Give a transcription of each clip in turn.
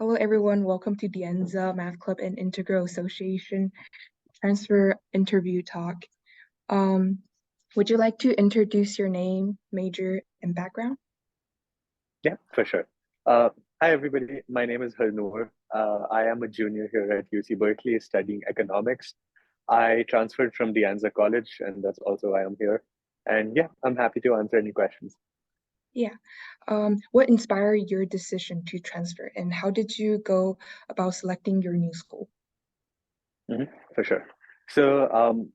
Hello, everyone. Welcome to the Anza Math Club and Integral Association Transfer Interview Talk. Would you like to introduce your name, major, and background? Yeah, for sure. Hi, everybody. My name is Harnoor. I am a junior here at UC Berkeley studying economics. I transferred from the Anza College, and that's also why I'm here. And yeah, I'm happy to answer any questions. Yeah. What inspired your decision to transfer, and how did you go about selecting your new school? For sure. So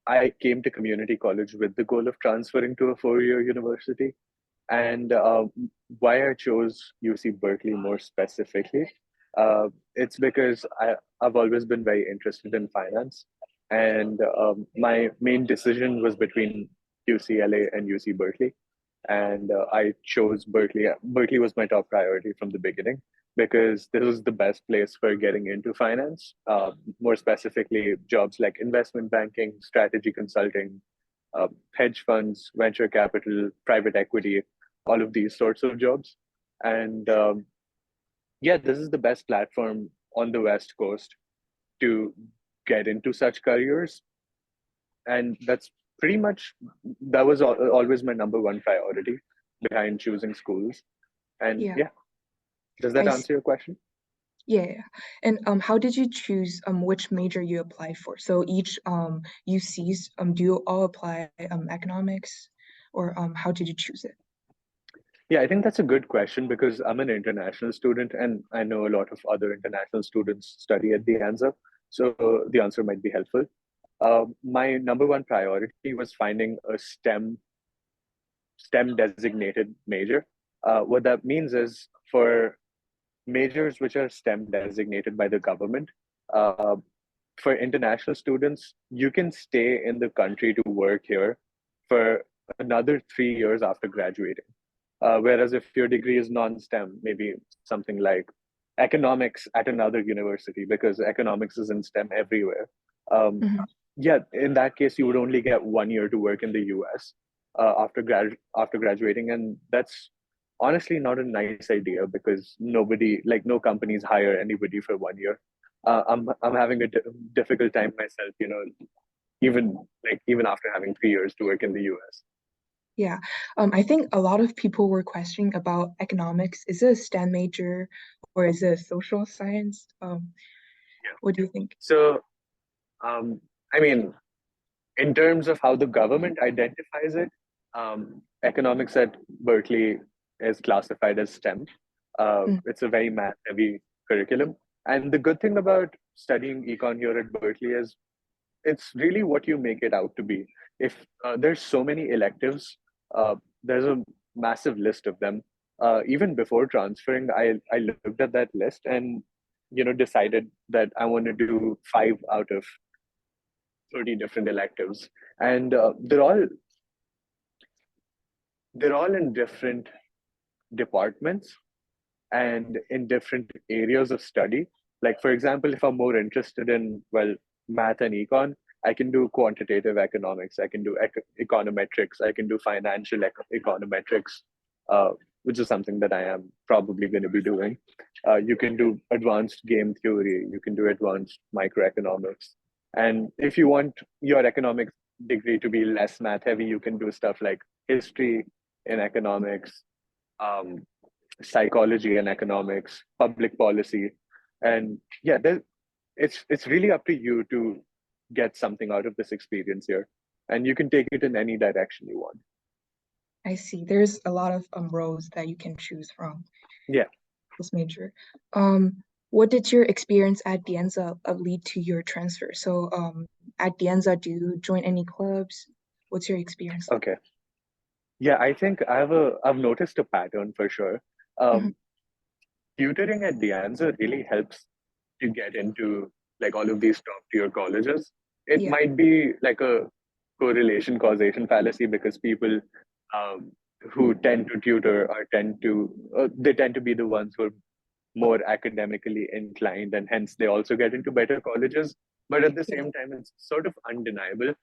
I came to community college with the goal of transferring to a four-year university. And why I chose UC Berkeley more specifically, it's because I've always been very interested in finance. And my main decision was between UCLA and UC Berkeley. And I chose Berkeley. Berkeley was my top priority from the beginning because this was the best place for getting into finance, more specifically, jobs like investment banking, strategy consulting, hedge funds, venture capital, private equity, all of these sorts of jobs. And yeah, this is the best platform on the West Coast to get into such careers. And that's pretty much, that was always my number one priority behind choosing schools. And Yeah, yeah, does that I see. answer your question? Yeah. And how did you choose which major you applied for? So each UCs, do you all apply economics, or how did you choose it? Yeah, I think that's a good question because I'm an international student and I know a lot of other international students study at the Anza. So the answer might be helpful. My number one priority was finding a STEM designated major. What that means is for majors which are STEM designated by the government, uh, for international students, you can stay in the country to work here for another 3 years after graduating. Whereas if your degree is non-STEM, maybe something like economics at another university, because economics is in STEM everywhere. Um, Mhm. yeah, in that case, you would only get 1 year to work in the US after graduating, and that's honestly not a nice idea because nobody, like no companies hire anybody for 1 year. I'm having a difficult time myself, even even after having 3 years to work in the US. Yeah, I think a lot of people were questioning about economics. Is it a STEM major or is it a social science? Yeah. What do you think? So, um, I mean, in terms of how the government identifies it, economics at Berkeley is classified as STEM. Mm, It's a very math heavy curriculum. And the good thing about studying econ here at Berkeley is it's really what you make it out to be. If there's so many electives, there's a massive list of them. Even before transferring, I looked at that list and decided that I want to do 5 out of 30 different electives, and they're all in different departments and in different areas of study. Like for example, if I'm more interested in math and econ, I can do quantitative economics, I can do econometrics, I can do financial econometrics, uh, which is something that I am probably going to be doing. You can do advanced game theory, you can do advanced microeconomics, and if you want your economics degree to be less math heavy, you can do stuff like history in economics, um, psychology and economics, public policy, and yeah, it's really up to you to get something out of this experience here, and you can take it in any direction you want. I see. There's a lot of roles that you can choose from Yeah. this major. What did your experience at Dianza lead to your transfer? So, at Dianza, do you join any clubs? What's your experience like? Okay. Yeah, I think I've noticed a pattern for sure. Mhm. Um, Tutoring at the Anza really helps to get into like all of these top tier colleges. It Yeah, might be like a correlation causation fallacy because people um, who tend to tutor or they tend to be the ones who are more academically inclined, and hence they also get into better colleges. But at the yeah, same time, it's sort of undeniable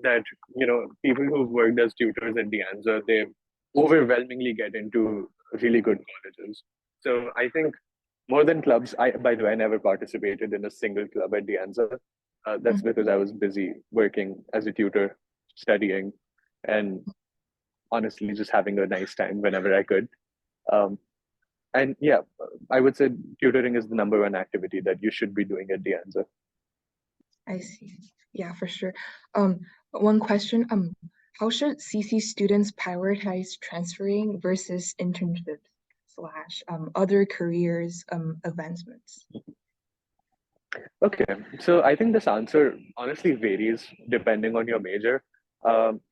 that people who've worked as tutors at the Anza, they overwhelmingly get into really good colleges. So I think more than clubs, by the way, I never participated in a single club at the Anza. That's Mhm. because I was busy working as a tutor, studying, and honestly just having a nice time whenever I could. Um, and yeah, I would say tutoring is the number one activity that you should be doing at the Anza. I see. Yeah, for sure. Um, One question, how should CC students prioritize transferring versus internships slash other careers advancements? Okay, so I think this answer honestly varies depending on your major.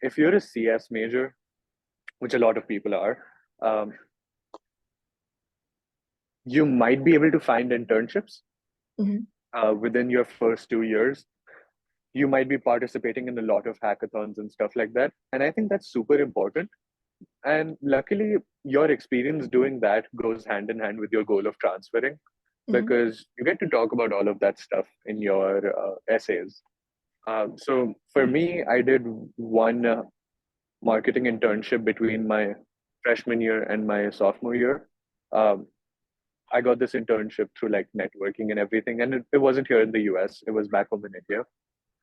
If you're a CS major, which a lot of people are, um, you might be able to find internships Mhm. within your first 2 years. You might be participating in a lot of hackathons and stuff like that. And I think that's super important. And luckily, your experience doing that goes hand in hand with your goal of transferring Mhm. because you get to talk about all of that stuff in your essays. So for me, I did one marketing internship between my freshman year and my sophomore year. Um, I got this internship through like networking and everything, and it wasn't here in the US. It was back home in India,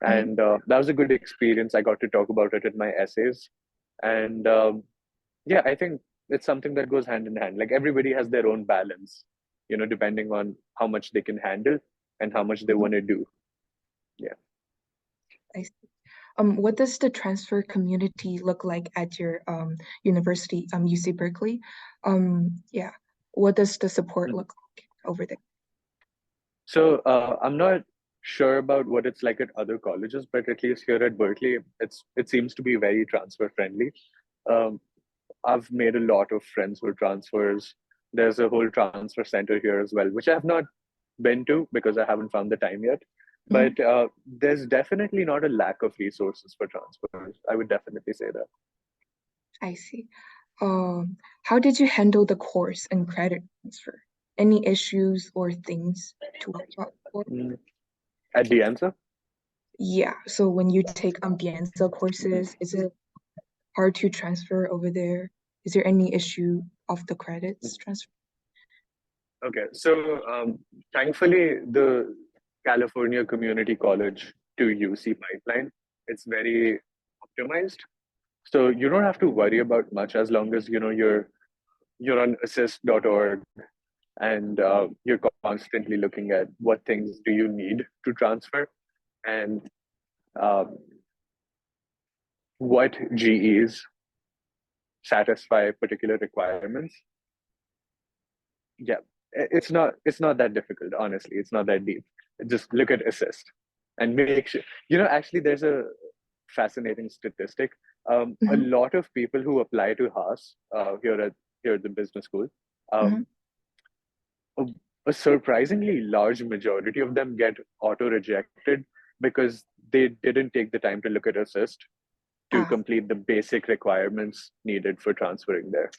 Mhm. and that was a good experience. I got to talk about it in my essays, and yeah, I think it's something that goes hand in hand. Like everybody has their own balance, depending on how much they can handle and how much they Mhm. want to do. Yeah. I see. What does the transfer community look like at your university, UC Berkeley? Yeah, what does the support Mhm. look like over there? So I'm not sure about what it's like at other colleges, but at least here at Berkeley, it seems to be very transfer friendly. Um, I've made a lot of friends who transfers. There's a whole transfer center here as well, which I have not been to because I haven't found the time yet. Mhm. But there's definitely not a lack of resources for transfers. I would definitely say that. I see. How did you handle the course and credit transfer? Any issues or things to watch out for? Mm. At the answer? Yeah, so when you take the Anza courses, is it hard to transfer over there? Is there any issue of the credits transfer? Okay, so thankfully, the California Community College to UC pipeline, it's very optimized. So you don't have to worry about much as long as you're on assist.org and you're constantly looking at what things do you need to transfer and um, what GEs satisfy particular requirements. Yeah, it's not that difficult, honestly. It's not that deep. Just look at assist and make sure. Actually, there's a fascinating statistic. A Mhm. lot of people who apply to Haas here at the business school, Mhm. um, a, a surprisingly large majority of them get auto rejected because they didn't take the time to look at assist to Ah, complete the basic requirements needed for transferring there.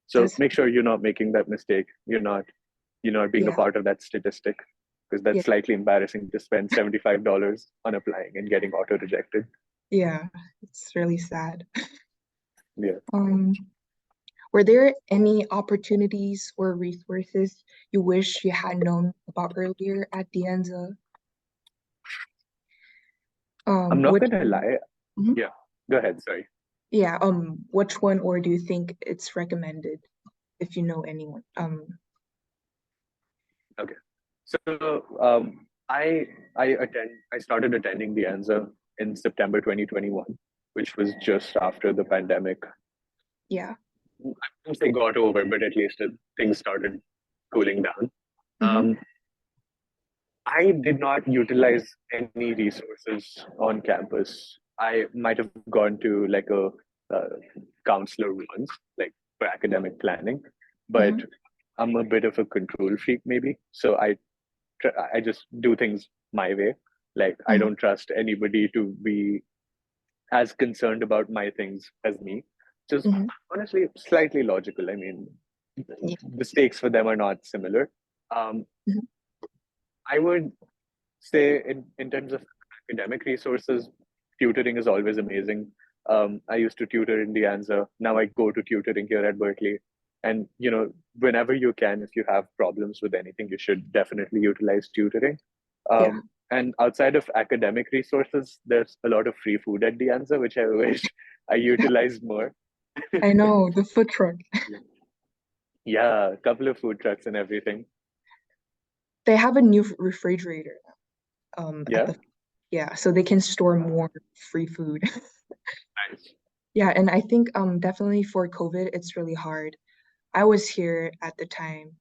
So that's make sure you're not making that mistake. You're not being a yeah, part of that statistic because yeah, that's slightly embarrassing to spend $75 on applying and getting auto rejected. yeah. It's really sad. Yeah. Um, were there any opportunities or resources you wish you had known about earlier at the Anza? I'm not Which gonna lie. mhm. Yeah. Go ahead. Sorry. Yeah, which one or do you think it's recommended if you know anyone? Okay. So I started attending the Anza in September 2021, which was just after the pandemic. Yeah. I won't say got over, but at least things started cooling down. Mm-hmm. Um, I did not utilize any resources on campus. I might have gone to like a counselor once, like for academic planning, but Mm-hmm. I'm a bit of a control freak, maybe. So I just do things my way. Like I Mm-hmm. don't trust anybody to be as concerned about my things as me. Just Mm-hmm. honestly, slightly logical. I mean, Yeah. the stakes for them are not similar. Um, Mm-hmm. I would say in terms of academic resources, tutoring is always amazing. I used to tutor in the Anza. Now I go to tutoring here at Berkeley. And whenever you can, if you have problems with anything, you should definitely utilize tutoring. Yeah, And outside of academic resources, there's a lot of free food at the Anza, which I wish I utilized more. I know, the food truck. Yeah, a couple of food trucks and everything. They have a new refrigerator at Yeah, the yeah, so they can store more free food. nice. Yeah, and I think definitely for COVID it's really hard. I was here at the time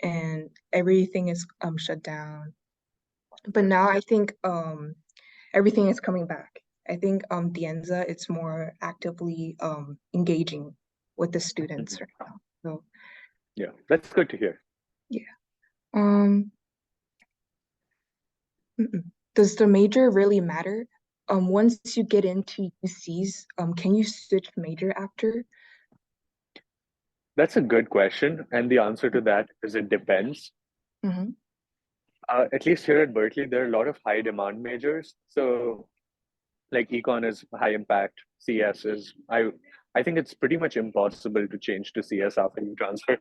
and everything is shut down. But Yeah. now I think everything is coming back. I think Dienza it's more actively engaging with the students Mhm. right now. So Yeah, that's good to hear. yeah. Um mm-mm. Does the major really matter? Once you get into UCs, can you switch major after? That's a good question. And the answer to that is it depends. Mm-hmm. At least here at Berkeley, there are a lot of high demand majors. So like econ is high impact, CS is I think it's pretty much impossible to change to CS after you transfer.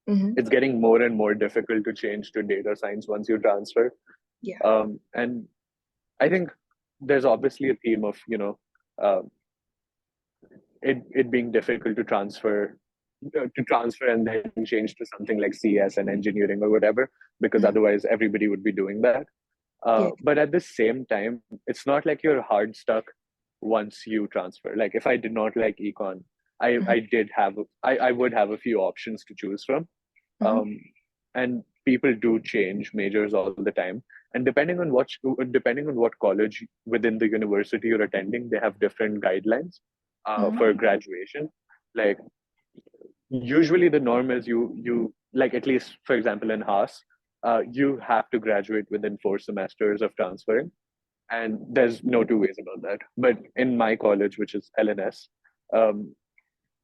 Mm-hmm. It's getting more and more difficult to change to data science once you transfer. Yeah. And I think there's obviously a theme of, uh, it being difficult to transfer and then change to something like CS and engineering or whatever, because Mm-hmm. otherwise everybody would be doing that. Yeah. But at the same time, it's not like you're hard stuck once you transfer. Like if I did not like econ, I Mm-hmm. I did have I would have a few options to choose from. Mm-hmm. And people do change majors all the time. And depending on what college within the university you're attending, they have different guidelines Mm-hmm. for graduation. Like usually the norm is you like, at least for example in Haas, you have to graduate within 4 semesters of transferring, and there's no two ways about that. But in my college, which is LNS, um,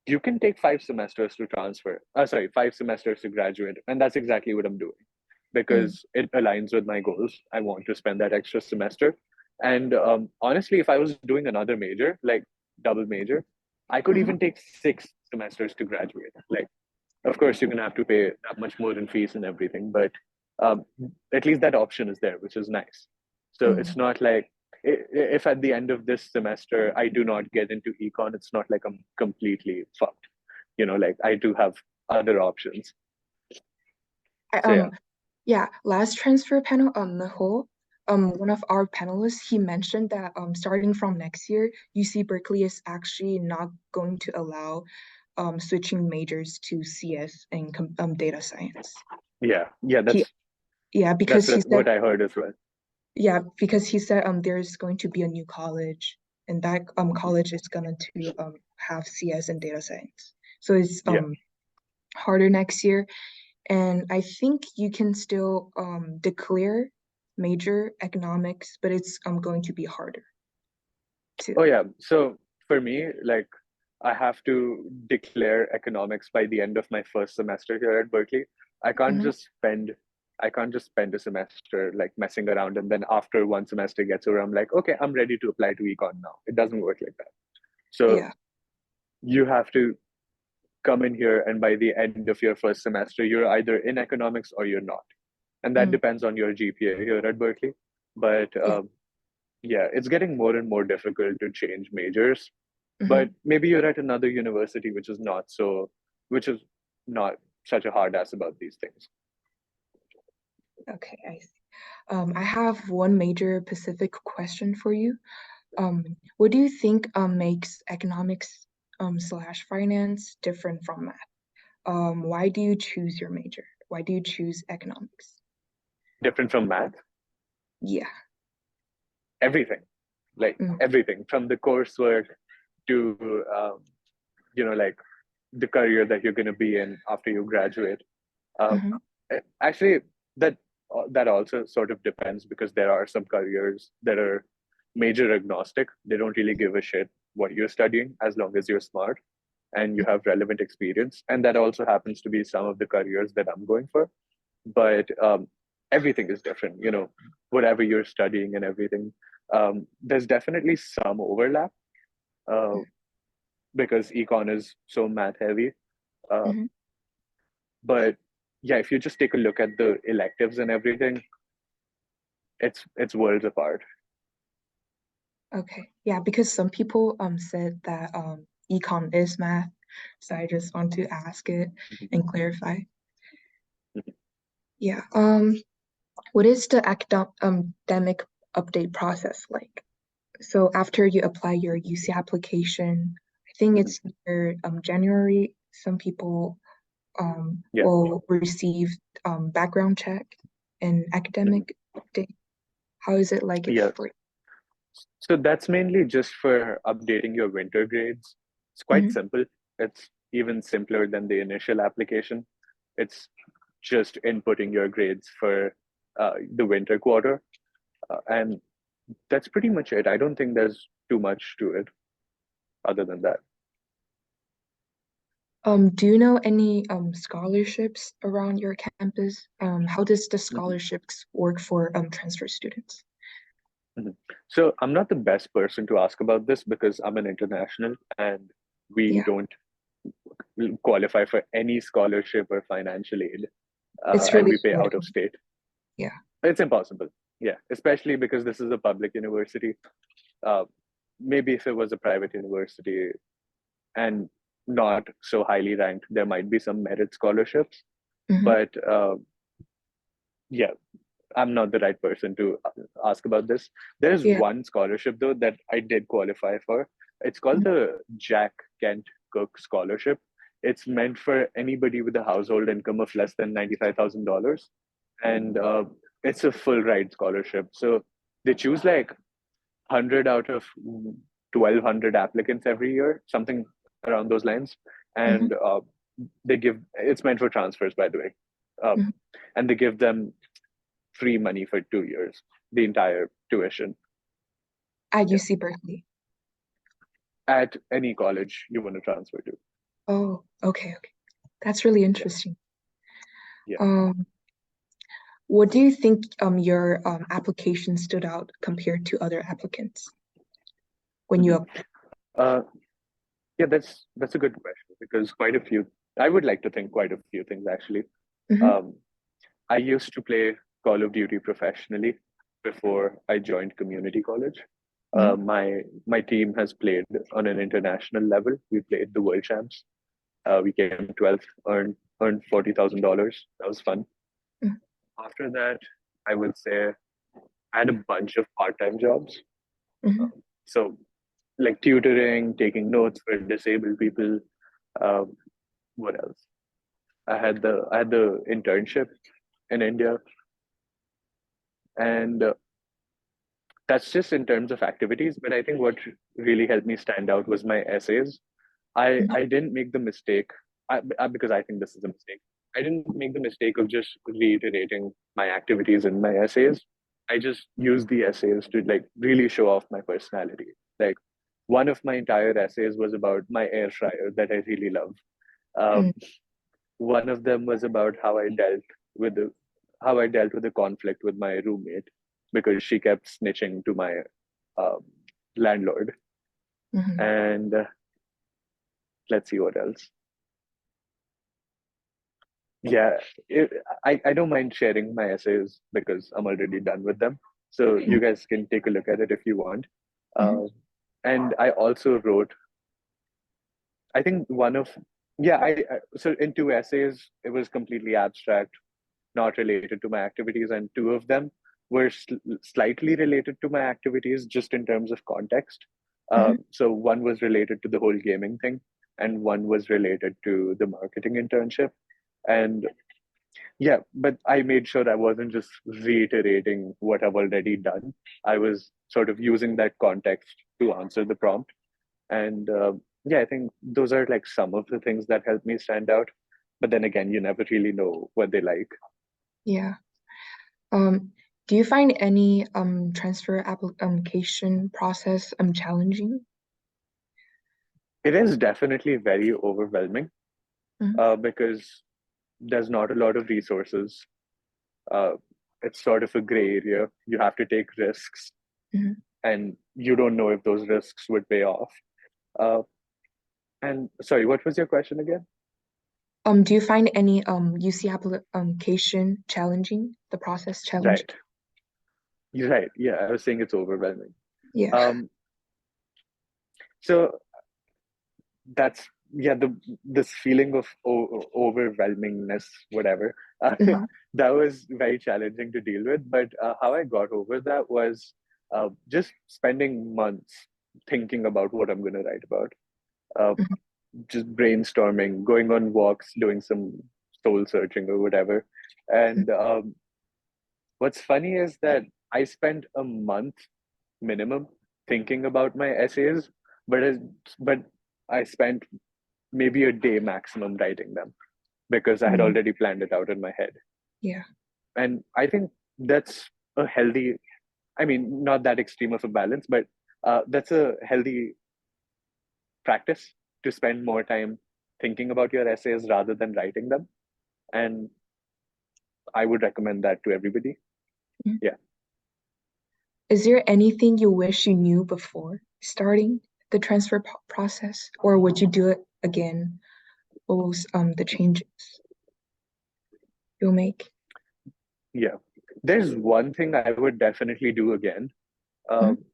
you can take 5 semesters to transfer. Sorry, 5 semesters to graduate, and that's exactly what I'm doing Mm-hmm. because it aligns with my goals. I want to spend that extra semester, and honestly, if I was doing another major, like double major, I could Mm-hmm. even take 6 semesters to graduate. Like, of course, you're gonna have to pay that much more in fees and everything, but um, at least that option is there, which is nice. So Mm-hmm. it's not like if at the end of this semester I do not get into econ, it's not like I'm completely fucked. Like I do have other options. I, So yeah, yeah, last transfer panel, Nicole, one of our panelists, he mentioned that starting from next year, UC Berkeley is actually not going to allow switching majors to CS and data science. yeah, He yeah, that's because he said what I heard as well. there's going to be a new college and that college is going to have CS and data science. So it's Yeah. harder next year. And I think you can still declare major economics, but it's going to be harder too. Oh yeah. So for me, like I have to declare economics by the end of my first semester here at Berkeley. I can't Hmm. just spend I can't just spend a semester like messing around and then after one semester gets over, I'm like, okay, I'm ready to apply to econ now. It doesn't work like that. So Yeah. you have to come in here and by the end of your first semester, you're either in economics or you're not. And that Mm. depends on your GPA here at Berkeley. But Yeah. yeah, it's getting more and more difficult to change majors. But Hmm. maybe you're at another university which is not such a hard ass about these things. Okay, I see. I have one major Pacific question for you. What do you think makes economics slash finance different from math? Why do you choose your major? Why do you choose economics? Different from math, Yeah. everything, like Mm. everything from the coursework to like the career that you're going to be in after you graduate. Um, Hmm. Actually, that also sort of depends because there are some careers that are major agnostic. They don't really give a shit what you're studying as long as you're smart and you have relevant experience. And that also happens to be some of the careers that I'm going for. But everything is different, whatever you're studying and everything. There's definitely some overlap uh, because econ is so math heavy. Uh, Hmm. But yeah, if you just take a look at the electives and everything, it's worlds apart. Okay. Yeah, because some people said that econ is math, so I just want to ask it and clarify. Yeah. What is the academic update process like? So after you apply your UC application, I think it's near January, some people Yeah. will receive background check and Mhm. academic update. How is it like Yeah. for So that's mainly just for updating your winter grades. It's quite Mhm. simple. It's even simpler than the initial application. It's just inputting your grades for the winter quarter. And that's pretty much it. I don't think there's too much to it other than that. Do you know any scholarships around your campus? How does the Mhm, scholarships work for transfer students? mhm. So I'm not the best person to ask about this because I'm an international and we Yeah, don't qualify for any scholarship or financial aid, it's and really we pay hard. out of state. Yeah. It's impossible. Yeah, especially because this is a public university. Uh, Maybe if it was a private university and not so highly ranked, there might be some merit scholarships. Hmm. But yeah, I'm not the right person to ask about this. There's Yeah. one scholarship though that I did qualify for. It's called the Jack Kent Cook Scholarship. It's meant for anybody with a household income of less than $95,000, and it's a full ride scholarship. So they choose like 100 out of 1,200 applicants every year, something around those lines, Hmm. and they give. It's meant for transfers, by the way, um, Hmm. and they give them free money for 2 years, the entire tuition. At Yeah. UC Berkeley. At any college you want to transfer to. Oh, okay, okay. That's really Yeah. interesting. Yeah. Um, what do you think your application stood out compared to other applicants when you Mhm. applied? Uh, yeah, that's a good question because quite a few. I would like to think quite a few things actually. Hmm. Um, I used to play Call of Duty professionally before I joined community college. Hmm. My team has played on an international level. We played the world champs. We came 12th, earned $40,000. That was fun. After that, I would say I had a bunch of part-time jobs. Hmm. So like tutoring, taking notes for disabled people. Um, what else? I had the internship in India, and that's just in terms of activities. But I think what really helped me stand out was my essays. I didn't make the mistake because I think this is a mistake. I didn't make the mistake of just reiterating my activities in my essays. I just used the essays to like really show off my personality. Like one of my entire essays was about my air fryer that I really love. Hmm. Um, One of them was about with the how I dealt with the conflict with my roommate because she kept snitching to my um, landlord. Hmm. And let's see what else. Yeah, I don't mind sharing my essays because I'm already done with them. So you guys can take a look at it if you want. Hmm. Uh, and I also wrote, I think yeah, so in two essays, it was completely abstract, not related to my activities, and two of them were slightly related to my activities just in terms of context. Hmm. So one was related to the whole gaming thing, and one was related to the marketing internship. And yeah, but I made sure I wasn't just reiterating what I've already done. I was sort of using that context to answer the prompt. And yeah, I think those are like some of the things that help me stand out. But then again, you never really know what they like. Yeah. Um, do you find any transfer application process challenging? It is definitely very overwhelming Hmm. because there's not a lot of resources. Uh, it's sort of a gray area. You have to take risks, Hmm. and you don't know if those risks would pay off. Uh, and sorry, what was your question again? Do you find any UC application challenging, the process challenging? Right. You're right. Yeah, I was saying it's overwhelming. Yeah. Um, so that's yeah, this feeling of overwhelmingness, whatever. Mhm. That was very challenging to deal with. But how I got over that was just spending months thinking about what I'm going to write about. Uh, Mhm. just brainstorming, going on walks, doing some soul searching or whatever. And what's funny is that I spent a month minimum thinking about my essays, but but I spent maybe a day maximum writing them because I had Mm. already planned it out in my head. Yeah. And I think that's a healthy, I mean, not that extreme of a balance, but that's a healthy practice to spend more time thinking about your essays rather than writing them. And I would recommend that to everybody. Mm. Yeah. Is there anything you wish you knew before starting the transfer process, or would you do it again? What was the changes you'll make? Yeah. There's one thing I would definitely do again. Mhm. Um,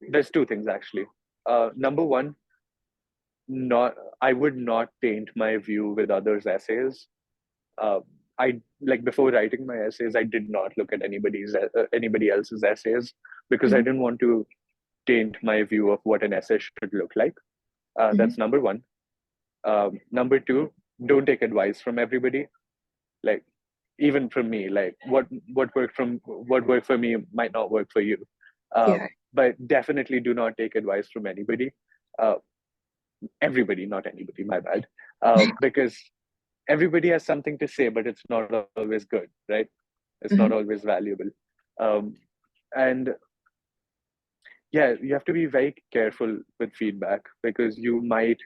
there's two things actually. Number one, not I would not taint my view with others' essays. Uh, I like before writing my essays, I did not look at anybody else's essays because I Mhm. didn't want to taint my view of what an essay should look like. That's Mhm. number one. Number two, don't take advice from everybody. Like even from me, like what worked for me might not work for you. Yeah. But definitely do not take advice from anybody. Uh, Everybody, not anybody. My bad. Because everybody has something to say, but it's not always good, right? It's not Mhm. always valuable. Um, and yeah, you have to be very careful with feedback because you might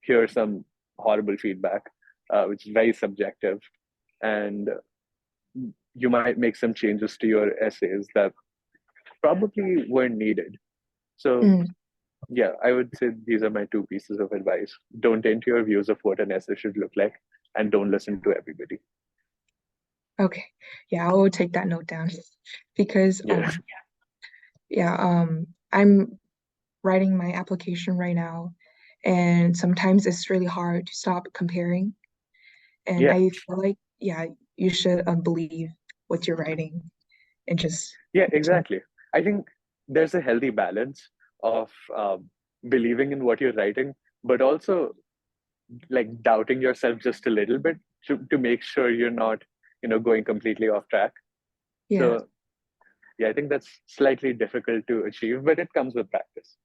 hear some horrible feedback, which is very subjective, and you might make some changes to your essays that probably weren't needed. So Mm. yeah, I would say these are my two pieces of advice. Don't taint your views of what an essay should look like, and don't listen to everybody. Okay. Yeah, I will take that note down because Yeah. yeah, I'm writing my application right now, and sometimes it's really hard to stop comparing. And Yeah. I feel like, yeah, you should believe what you're writing and just Yeah, exactly. I think there's a healthy balance of believing in what you're writing, but also like doubting yourself just a little bit to make sure you're not, going completely off track. yeah, So yeah, I think that's slightly difficult to achieve, but it comes with practice.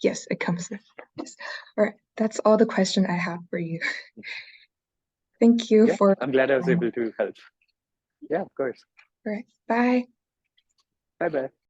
yes, it comes with this. All right, that's all the question I have for you. Thank you Yeah, for I'm glad I was able to help. Yeah, of course. all right, bye. Bye bye.